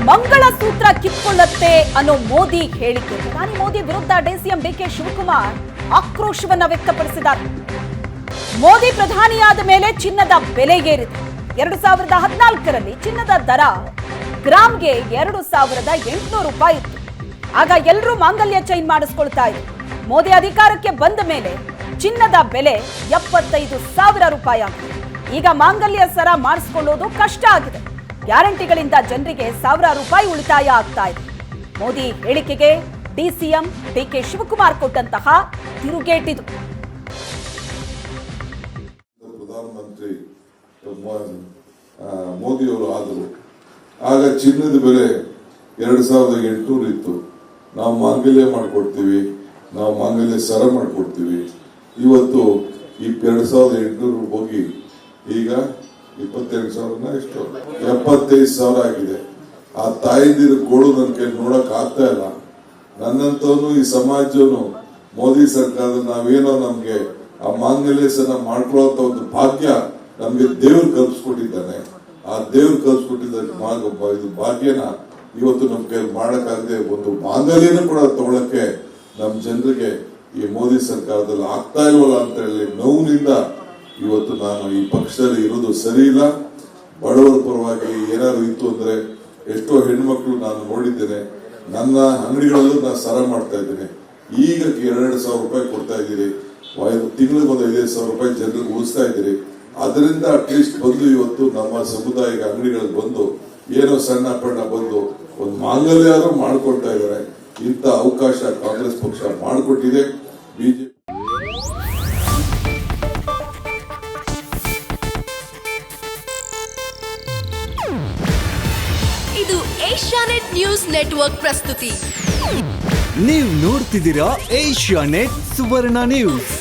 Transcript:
ಮಂಗಳಸೂತ್ರ ಕಿತ್ಕೊಳ್ಳುತ್ತೆ ಅನ್ನೋ ಮೋದಿ ಹೇಳಿಕೆ. ಪ್ರಧಾನಿ ಮೋದಿ ವಿರುದ್ಧ ಡಿಸಿಎಂ ಡಿಕೆ ಶಿವಕುಮಾರ್ ಆಕ್ರೋಶವನ್ನ ವ್ಯಕ್ತಪಡಿಸಿದ್ದಾರೆ. ಮೋದಿ ಪ್ರಧಾನಿಯಾದ ಮೇಲೆ ಚಿನ್ನದ ಬೆಲೆ ಏರಿದೆ. 2014ರಲ್ಲಿ ಚಿನ್ನದ ದರ ಗ್ರಾಮ್ಗೆ 2800 ರೂಪಾಯಿ ಇತ್ತು. ಆಗ ಎಲ್ಲರೂ ಮಾಂಗಲ್ಯ ಚೈನ್ ಮಾಡಿಸ್ಕೊಳ್ತಾ ಇದ್ರು. ಮೋದಿ ಅಧಿಕಾರಕ್ಕೆ ಬಂದ ಮೇಲೆ ಚಿನ್ನದ ಬೆಲೆ 75,000 ರೂಪಾಯಿ ಆಗಿದೆ. ಈಗ ಮಾಂಗಲ್ಯ ಸರ ಮಾಡಿಸ್ಕೊಳ್ಳೋದು ಕಷ್ಟ ಆಗಿದೆ. ಗ್ಯಾರಂಟಿಗಳಿಂದ ಜನರಿಗೆ 1000 ರೂಪಾಯಿ ಉಳಿತಾಯ ಆಗ್ತಾ ಇದೆ. ಮೋದಿ ಹೇಳಿಕೆಗೆ ಡಿಸಿಎಂ ಡಿಕೆ ಶಿವಕುಮಾರ್ ಕೊಟ್ಟಂತಹ ತಿರುಗೇಟಿದು. ಪ್ರಧಾನಮಂತ್ರಿ ಮೋದಿ ಅವರು ಆದರು. ಆಗ ಚಿನ್ನದ ಬೆಲೆ 2800 ಇತ್ತು. ನಾವು ಮಾಂಗಲ್ಯ ಮಾಡ್ಕೊಡ್ತೀವಿ, ನಾವು ಮಾಂಗಲ್ಯ ಸರ ಮಾಡ್ಕೊಡ್ತೀವಿ. ಇವತ್ತು ಈ 2800 ಹೋಗಿ ಈಗ 22,000 ಎಷ್ಟು 75,000 ಆಗಿದೆ. ಆ ತಾಯಿದಿರ ಗೋಳು ನನ್ನ ಕೈ ನೋಡಕ್ ಆಗ್ತಾ ಇಲ್ಲ. ನನ್ನಂತವನು ಈ ಸಮಾಜನು ಮೋದಿ ಸರ್ಕಾರದ ನಾವೇನೋ ನಮ್ಗೆ ಆ ಮಾಂಗಲ್ಯ ಸರ ಮಾಡ್ಕೊಳ್ಳೋ ಒಂದು ಭಾಗ್ಯ ನಮ್ಗೆ ದೇವ್ರು ಕಲ್ಪಿಸ್ಕೊಟ್ಟಿದ್ದಾನೆ. ಆ ದೇವ್ರು ಕಲ್ಪಿಸ್ಕೊಟ್ಟಿದ್ದ ಇದು ಭಾಗ್ಯನ ಇವತ್ತು ನಮ್ ಕೈ ಮಾಡಕ್ಕಾಗದೆ ಒಂದು ಮಾಂಗಲ್ಯನ ಕೂಡ ತಗೊಳಕ್ಕೆ ನಮ್ ಜನರಿಗೆ ಈ ಮೋದಿ ಸರ್ಕಾರದಲ್ಲಿ ಆಗ್ತಾ ಇಲ್ವಲ್ಲ ಅಂತ ಹೇಳಿ ನೋವಿನಿಂದ ಇವತ್ತು ನಾನು ಈ ಪಕ್ಷದಲ್ಲಿ ಇರೋದು ಸರಿ ಇಲ್ಲ. ಬಡವರ ಪರವಾಗಿ ಏನಾದ್ರು ಇತ್ತು ಅಂದ್ರೆ ಎಷ್ಟೋ ಹೆಣ್ಮಕ್ಳು ನಾನು ನೋಡಿದ್ದೇನೆ. ನನ್ನ ಅಂಗಡಿಗಳಲ್ಲೂ ನಾನು ಸರ ಮಾಡ್ತಾ ಇದ್ದೇನೆ. ಈಗ 2,000 ರೂಪಾಯಿ ಕೊಡ್ತಾ ಇದ್ದೀರಿ, ತಿಂಗಳಿಗೆ ಒಂದು 5,000 ರೂಪಾಯಿ ಜನರಿಗೆ ಉಳಿಸ್ತಾ ಇದ್ದೀರಿ. ಅದರಿಂದ ಅಟ್ಲೀಸ್ಟ್ ಬಂದು ಇವತ್ತು ನಮ್ಮ ಸಮುದಾಯದ ಅಂಗಡಿಗಳಿಗೆ ಬಂದು ಏನೋ ಸಣ್ಣ ಪಣ್ಣ ಬಂದು ಒಂದು ಮಾಂಗಲ್ಯ ಆದ್ರೂ ಮಾಡ್ಕೊಳ್ತಾ ಇದ್ದಾರೆ. ಇಂಥ ಅವಕಾಶ ಕಾಂಗ್ರೆಸ್ ಪಕ್ಷ ಮಾಡಿಕೊಟ್ಟಿದೆ. ಬಿಜೆಪಿ ಇದು ಏಷ್ಯಾನೆಟ್ ನ್ಯೂಸ್ ನೆಟ್ವರ್ಕ್ ಪ್ರಸ್ತುತಿ. ನೀವು ನೋಡ್ತಿದ್ದೀರಾ ಏಷ್ಯಾನೆಟ್ ಸುವರ್ಣ ನ್ಯೂಸ್.